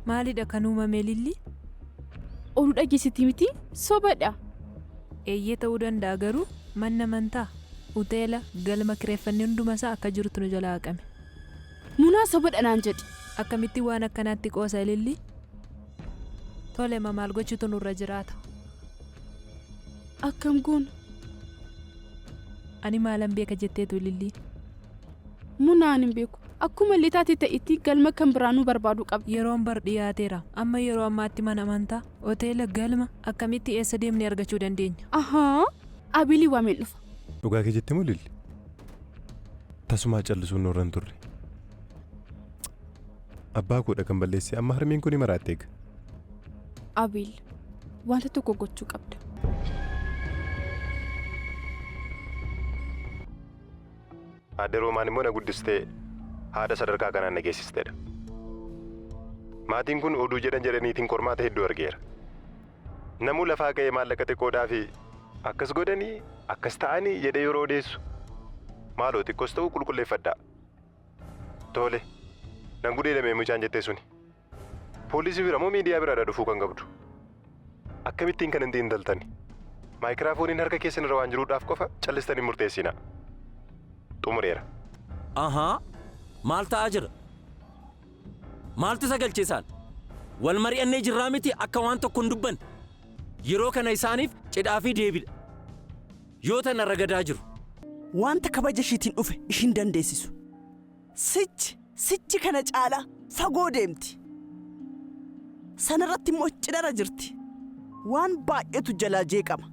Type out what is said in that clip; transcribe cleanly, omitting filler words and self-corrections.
Maalidha kan uumame Ilillii? Oduu dhageessitii miti sobadha. Eeyyee ta'uu danda'a garuu manna amantaa hoteela galma kireeffannee hundumasaa akka jirutu nu jalaa haqame. Munaa sobadha naan jedhi. Akkamitti waan akkanaatti qoosa Ilillii? Tole maal gochitu nurra jiraata? Akkam goona? Ani maalan beeka jetteetu Ilillii? Munaan hin beeku. Akkuma illee taatee ta'etti galma kan biraanuu barbaadu qaba. Yeroon bar dhiyaateera. Amma yeroo ammaatti mana amantaa hoteela galma akkamitti eessa deemnee argachuu dandeenya? Ahaa, Abeelii waameen dhufa. Dhugaa kee jettee moo Ilillii? Tasumaa callisuun nurra hin turre. Abbaa koodha kan balleesse amma harmeen kun maraattee eega. Abeel, wanta tokko gochuu qabda. Aadde Roomaan immoo na guddistee haadha sadarkaa kanaan na geessisteedha. Maatiin kun oduu jedhaniitiin qormaata hedduu argeera. Namuu lafaa ka'ee maallaqa xiqqoodhaa fi akkas godhanii akkas ta'anii jedhee yeroo odeessu maaloo xiqqoos ta'uu qulqulleeffadhaa. Tole nan gudeedamee mucaan jettee suni. Poolisii bira moo miidiyaa biraadha dhufuu kan qabdu? Akkamittiin kan hin daltani? Maayikiraafooniin harka keessan irra waan jiruudhaaf qofa callistanii murteessinaa. Xumureera. Ahaa, maal ta'aa jira? Maaltu sagalcheesaan? Wal mari'annee jirraa miti akka waan tokko hin dubbanne. Yeroo kana isaaniif cidhaa fi deebidha. Yoo tan ragadaa jiru. Wanta kabaja ishiitiin dhufe ishiin dandeessisu. Sichi kana caalaa fagoo deemti. Sanarratti immoo cidhara jirti. Waan baay'eetu jalaa jeeqama.